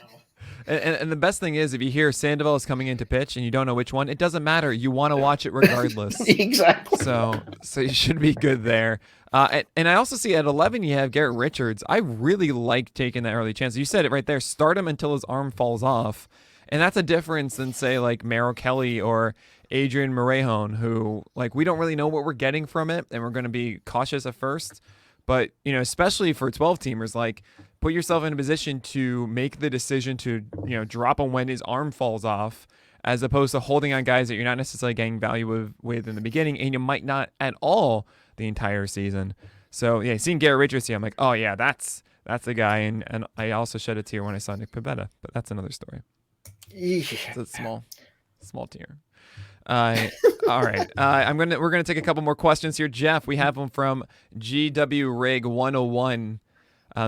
And the best thing is, if you hear Sandoval is coming in to pitch and you don't know which one, it doesn't matter. You want to watch it regardless. Exactly. So you should be good there. And I also see at 11 you have Garrett Richards. I really like taking that early chance. You said it right there. Start him until his arm falls off. And that's a difference than, say, like Merrill Kelly or Adrian Hauser, who, like, we don't really know what we're getting from it, and we're going to be cautious at first. But, you know, especially for 12-teamers, like, put yourself in a position to make the decision to, you know, drop him when his arm falls off, as opposed to holding on guys that you're not necessarily getting value with in the beginning, and you might not at all the entire season. So, yeah, seeing Garrett Richards here, I'm like, oh, yeah, that's the guy. And I also shed a tear when I saw Nick Pavetta, but that's another story. Yeah. It's a small tier. All right. We're gonna take a couple more questions here. Jeff, we have them from GW Rig 101.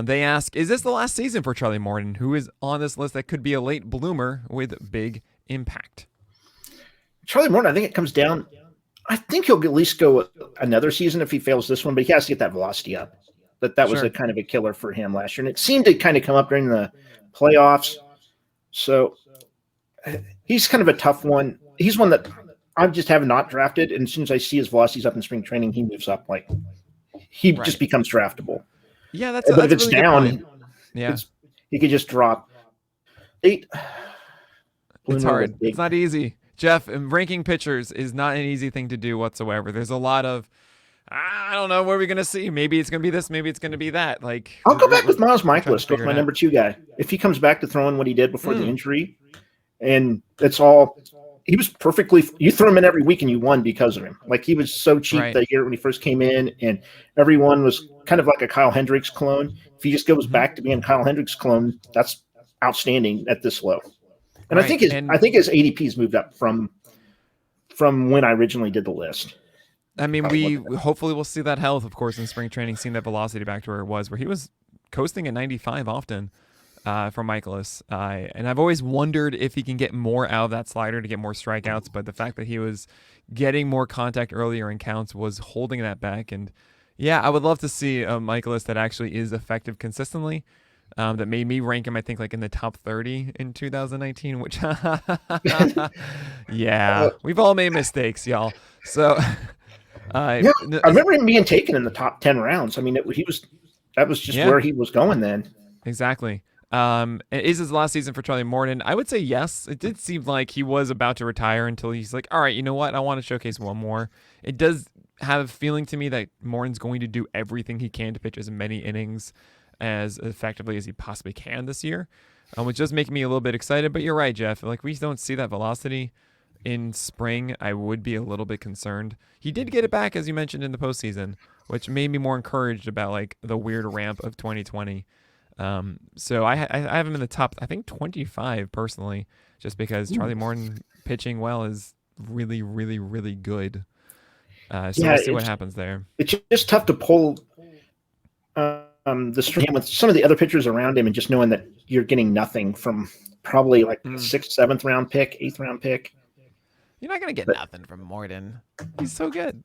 They ask, is this the last season for Charlie Morton, who is on this list that could be a late bloomer with big impact? Charlie Morton, I think it comes down. I think he'll at least go another season if he fails this one, but he has to get that velocity up. That was a kind of a killer for him last year, and it seemed to kind of come up during the playoffs. So he's kind of a tough one. He's one that I just have not drafted, and as soon as I see his velocities up in spring training, he moves up. Like he just becomes draftable. Yeah, but if it's really down, yeah, he could just drop 8. It's hard. It's not easy, Jeff. And ranking pitchers is not an easy thing to do whatsoever. There's a lot of I don't know what we're gonna see. Maybe it's gonna be this. Maybe it's gonna be that. Like I'll go back with Miles Michaelis, with my number 2 guy. If he comes back to throwing what he did before the injury. And it's all he was perfectly. You threw him in every week and you won because of him. Like he was so cheap that year when he first came in, and everyone was kind of like a Kyle Hendricks clone. If he just goes back to being Kyle Hendricks clone, that's outstanding at this low. And I think his ADP's moved up from when I originally did the list. I mean, we hopefully will see that health, of course, in spring training, seeing that velocity back to where it was, where he was coasting at 95 often. From Michaelis. And I've always wondered if he can get more out of that slider to get more strikeouts, but the fact that he was getting more contact earlier in counts was holding that back. And yeah, I would love to see a Michaelis that actually is effective consistently. That made me rank him, I think, like in the top 30 in 2019, which yeah, we've all made mistakes, y'all. So I remember him being taken in the top 10 rounds. I mean, that was just where he was going then. Exactly. Is his last season for Charlie Morton? I would say yes. It did seem like he was about to retire until he's like, all right, you know what? I want to showcase one more. It does have a feeling to me that Morton's going to do everything he can to pitch as many innings as effectively as he possibly can this year, which does make me a little bit excited. But you're right, Jeff. Like, we don't see that velocity in spring. I would be a little bit concerned. He did get it back, as you mentioned, in the postseason, which made me more encouraged about like the weird ramp of 2020. So I have him in the top, I think 25 personally, just because Charlie Morton pitching well is really, really, really good. So we'll see what happens there. It's just tough to pull the string with some of the other pitchers around him and just knowing that you're getting nothing from probably like 6th, 7th round pick, 8th round pick. You're not going to get nothing from Morton. He's so good.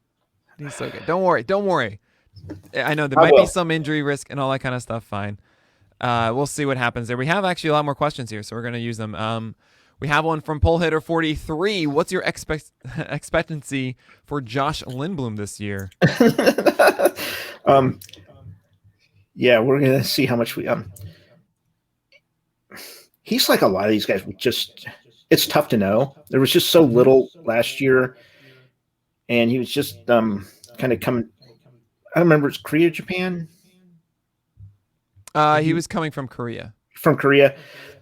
Don't worry. I know there might be some injury risk and all that kind of stuff. Fine. We'll see what happens there. We have actually a lot more questions here, so we're going to use them. We have one from Pole Hitter 43. What's your expectancy for Josh Lindblom this year? Yeah, we're going to see how much we he's like a lot of these guys. It's tough to know. There was just so little last year, and he was just kind of coming. I don't remember, it's Korea, Japan. He was coming from Korea.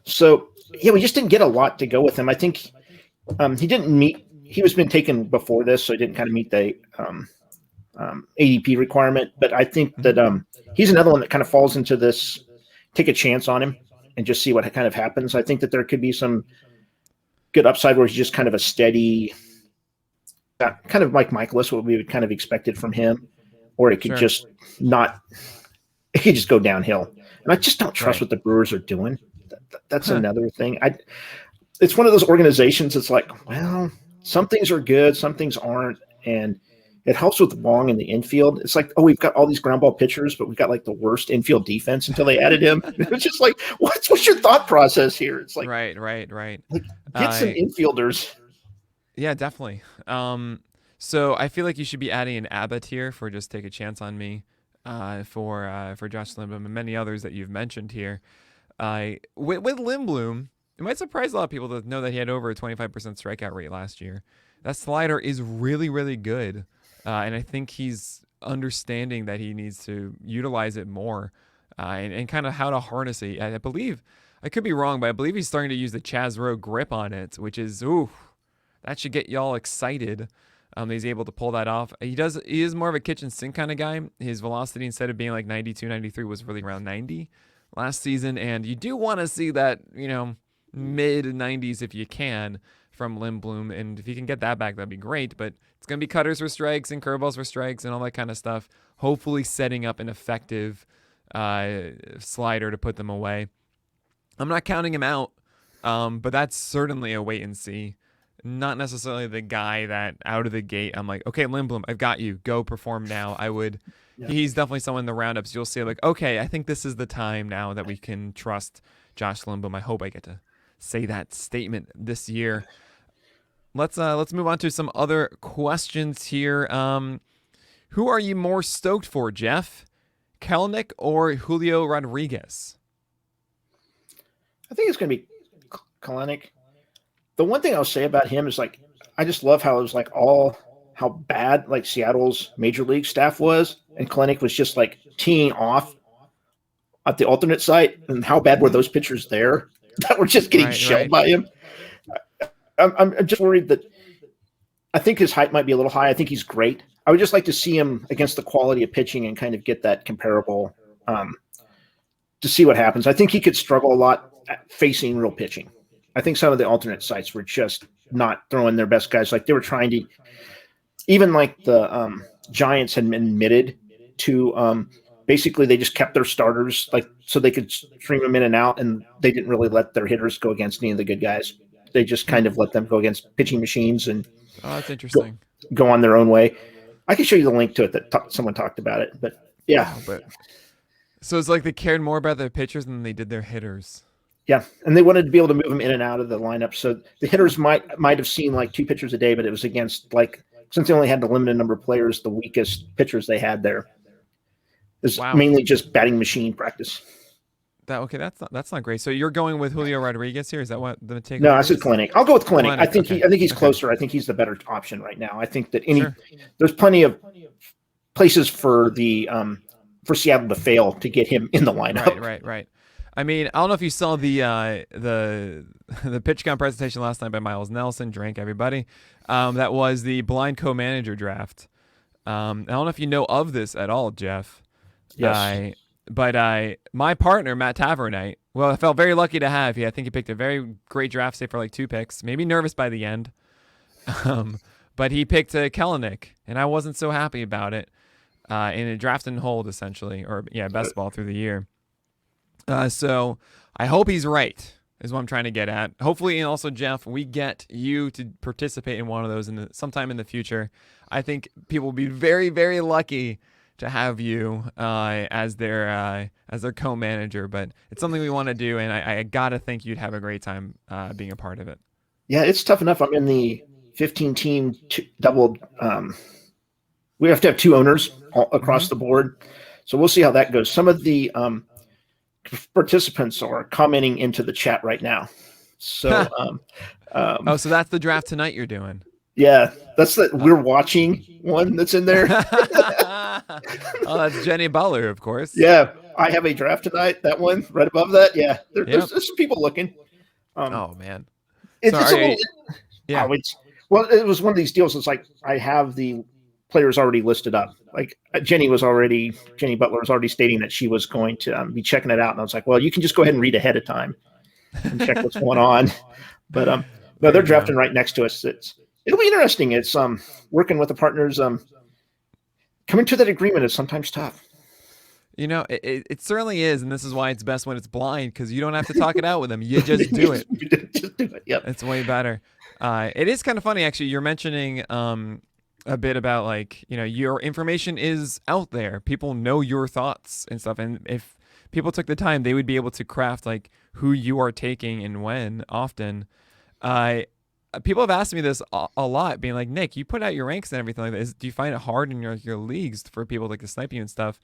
So yeah, we just didn't get a lot to go with him. I think he didn't meet. He was been taken before this, so he didn't kind of meet the ADP requirement. But I think that he's another one that kind of falls into this. Take a chance on him and just see what kind of happens. I think that there could be some good upside where he's just kind of a steady kind of like Michaelis, what we would kind of expected from him, or it could just not. It could just go downhill, and I just don't trust what the Brewers are doing. That's another thing. It's one of those organizations. It's like, well, some things are good, some things aren't, and it helps with Wong in the infield. It's like, oh, we've got all these ground ball pitchers, but we've got like the worst infield defense until they added him. It's just like, what's your thought process here? It's like, right. Like, get some infielders. Yeah, definitely. So I feel like you should be adding an ABBA tier for Just Take a Chance on Me, for Josh Lindblom and many others that you've mentioned here. With Lindblom, it might surprise a lot of people to know that he had over a 25% strikeout rate last year. That slider is really, really good. And I think he's understanding that he needs to utilize it more, and kind of how to harness it. I believe, I could be wrong, but I believe he's starting to use the Chaz Rowe grip on it, which is, that should get y'all excited. He's able to pull that off. He is more of a kitchen sink kind of guy. His velocity, instead of being like 92, 93, was really around 90 last season. And you do want to see that, mid 90s if you can from Lindblom. And if you can get that back, that'd be great. But it's going to be cutters for strikes and curveballs for strikes and all that kind of stuff. Hopefully setting up an effective slider to put them away. I'm not counting him out, but that's certainly a wait and see. Not necessarily the guy that out of the gate I'm like, okay, Lindblom, I've got you. Go perform now. He's definitely someone in the roundups you'll see like, okay, I think this is the time now that we can trust Josh Lindblom. I hope I get to say that statement this year. Let's move on to some other questions here. Who are you more stoked for, Jeff? Kelenic or Julio Rodriguez? I think it's going to be Kelenic. The one thing I'll say about him is like, I just love how it was like how bad like Seattle's major league staff was, and Kelenic was just like teeing off at the alternate site, and how bad were those pitchers there that were just getting shelled by him. I'm just worried that I think his height might be a little high. I think he's great. I would just like to see him against the quality of pitching and kind of get that comparable to see what happens. I think he could struggle a lot at facing real pitching. I think some of the alternate sites were just not throwing their best guys. Like they were trying to, even like the Giants had admitted to, basically they just kept their starters like so they could stream them in and out, and they didn't really let their hitters go against any of the good guys. They just kind of let them go against pitching machines and that's interesting. Go on their own way. I can show you the link to it that someone talked about it, but yeah. So it's like they cared more about their pitchers than they did their hitters. Yeah, and they wanted to be able to move them in and out of the lineup. So the hitters might have seen like 2 pitchers a day, but it was against like, since they only had the limited number of players, the weakest pitchers they had there. It's mainly just batting machine practice. That's not great. So you're going with Julio Rodriguez here? Is that what the take? No, I said Kelenic. I'll go with Kelenic. I think he's closer. I think he's the better option right now. I think that there's plenty of places for the for Seattle to fail to get him in the lineup. Right. I mean, I don't know if you saw the PitchCon presentation last night by Miles Nelson. Drink, everybody. That was the blind co-manager draft. I don't know if you know of this at all, Jeff. Yes. But my partner, Matt Tavernite, I felt very lucky to have you. I think he picked a very great draft, say for like 2 picks. Maybe nervous by the end. But he picked Kelenic, and I wasn't so happy about it. In a draft and hold, essentially, or best ball through the year. So I hope he's right, is what I'm trying to get at. Hopefully, and also, Jeff, we get you to participate in one of those sometime in the future. I think people will be very, very lucky to have you as their co-manager, but it's something we want to do, and I gotta think you'd have a great time being a part of it. Yeah, it's tough enough. I'm in the 15-team doubled. We have to have 2 owners across the board, so we'll see how that goes. Some of the participants are commenting into the chat right now. So, so that's the draft tonight you're doing. Yeah, that's we're watching one that's in there. That's Jenny Butler, of course. Yeah, I have a draft tonight. That one right above that. Yeah, there's some people looking. Oh man, it was one of these deals. It's like I have the players already listed up. Like Jenny Butler was already stating that she was going to be checking it out, and I was like, well, you can just go ahead and read ahead of time and check what's going on. But no, they're drafting right next to us. It'll be interesting. It's working with the partners. Coming to that agreement is sometimes tough. It certainly is, and this is why it's best when it's blind, because you don't have to talk it out with them. You just do it. Just do it. Yep. It's way better. It is kind of funny, actually. You're mentioning a bit about, like, your information is out there. People know your thoughts and stuff, and if people took the time, they would be able to craft, like, who you are taking and when often. People have asked me this a lot, being like, Nick, you put out your ranks and everything like that. Do you find it hard in your leagues for people like to snipe you and stuff?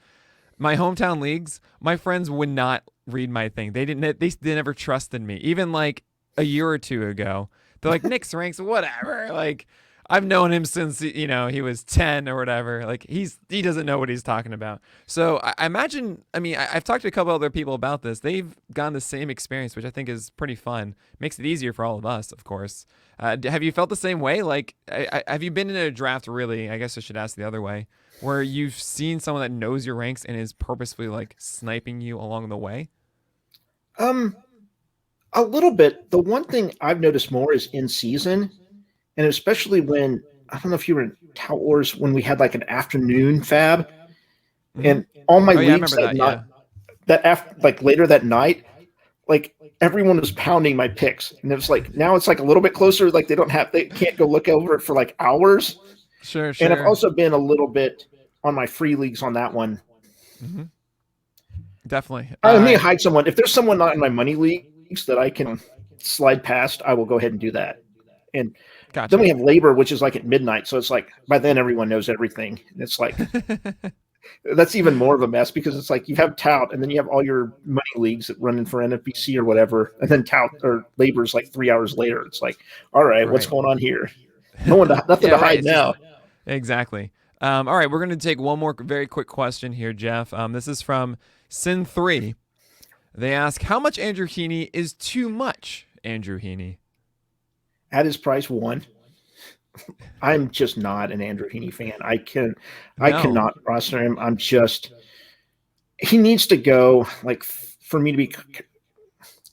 My hometown leagues, my friends would not read my thing. They never trusted me. Even like a year or two ago, they're like, Nick's ranks, whatever. Like, I've known him since he was 10 or whatever. Like, he doesn't know what he's talking about. So I imagine, I've talked to a couple other people about this. They've gone the same experience, which I think is pretty fun. Makes it easier for all of us, of course. Have you felt the same way? Like, have you been in a draft, really? I guess I should ask the other way, where you've seen someone that knows your ranks and is purposefully, like, sniping you along the way? A little bit. The one thing I've noticed more is in season, and especially when, I don't know if you were in Tout Wars, when we had like an afternoon fab, and all my leagues later that night, like, everyone was pounding my picks, and it was like, now it's like a little bit closer. Like, they can't go look over it for like hours. Sure. And I've also been a little bit on my free leagues on that one. Mm-hmm. Definitely. I may hide someone. If there's someone not in my money leagues that I can slide past, I will go ahead and do that. And gotcha. Then we have labor, which is like at midnight. So it's like, by then everyone knows everything. And it's like, that's even more of a mess, because it's like you have tout, and then you have all your money leagues that run in for NFBC or whatever. And then tout or labor's like 3 hours later. It's like, all right, what's going on here? Nothing to hide now. Exactly. All right, we're going to take one more very quick question here, Jeff. This is from Sin3. They ask, how much Andrew Heaney is too much Andrew Heaney? At his price, 1. I'm just not an Andrew Heaney fan. I cannot roster him. He needs to go, like, for me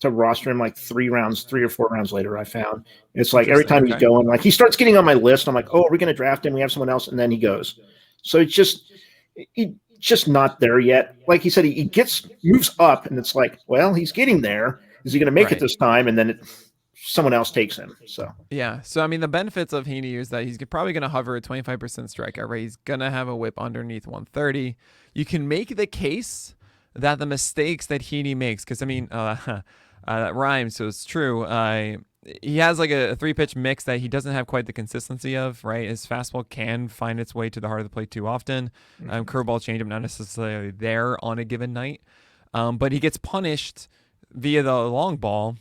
to roster him like 3 or 4 rounds later. I found it's like every time he's going, like, he starts getting on my list, I'm like, oh, are we going to draft him? We have someone else, and then he goes. So he's just not there yet. Like he said, he moves up, and it's like, well, he's getting there. Is he going to make it this time? And then someone else takes him. So yeah. So the benefits of Heaney is that he's probably going to hover at 25% strikeout rate. He's going to have a whip underneath 130. You can make the case that the mistakes that Heaney makes, because that rhymes, so it's true. He has like a 3-pitch mix that he doesn't have quite the consistency of, right? His fastball can find its way to the heart of the plate too often. Curveball, changeup, not necessarily there on a given night. But he gets punished via the long ball.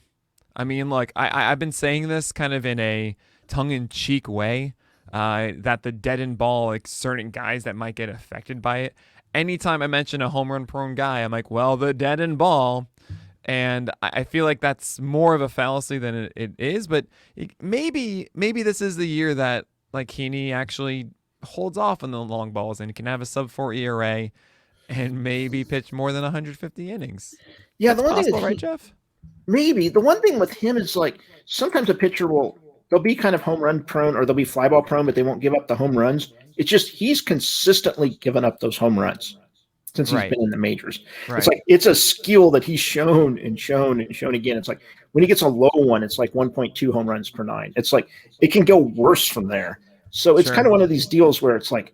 Look, I've been saying this kind of in a tongue-in-cheek way, that the deadened ball, like, certain guys that might get affected by it. Anytime I mention a home run prone guy, I'm like, well, the deadened ball. And I feel like that's more of a fallacy than it is. But maybe this is the year that, like, Heaney actually holds off on the long balls and can have a sub-4 ERA and maybe pitch more than 150 innings. Yeah, that's possible, right, Jeff? Maybe. The one thing with him is, like, sometimes a pitcher they'll be kind of home run prone, or they'll be fly ball prone, but they won't give up the home runs. It's just he's consistently given up those home runs since he's been in the majors. It's like, it's a skill that he's shown and shown and shown again. It's like when he gets a low one, it's like 1.2 home runs per 9. It's like it can go worse from there. So it's kind of one of these deals where it's like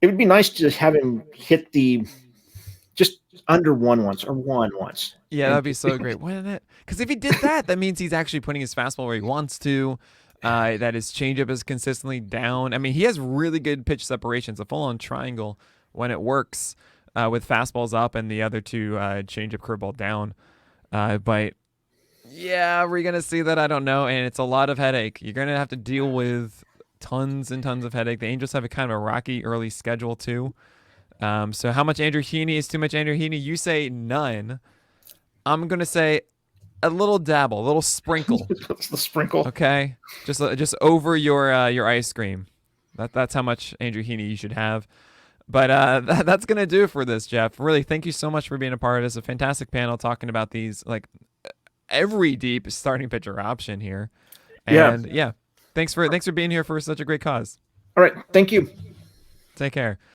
it would be nice to have him hit the just under 1 once or 1 once. Yeah, that'd be so great. Wouldn't it? Because if he did that, that means he's actually putting his fastball where he wants to. That his changeup is consistently down. He has really good pitch separations, a full-on triangle when it works, with fastballs up and the other two changeup, curveball down. But yeah, we're gonna see that. I don't know, and it's a lot of headache. You're gonna have to deal with tons and tons of headache. The Angels have a kind of a rocky early schedule too. So how much Andrew Heaney is too much Andrew Heaney? You say none. I'm gonna say a little dabble, a little sprinkle. That's the sprinkle. Okay, just over your ice cream. That's how much Andrew Heaney you should have. But that's gonna do it for this, Jeff. Really, thank you so much for being a part of this. A fantastic panel talking about these, like, every deep starting pitcher option here. And yeah. Thanks for being here for such a great cause. All right. Thank you. Take care.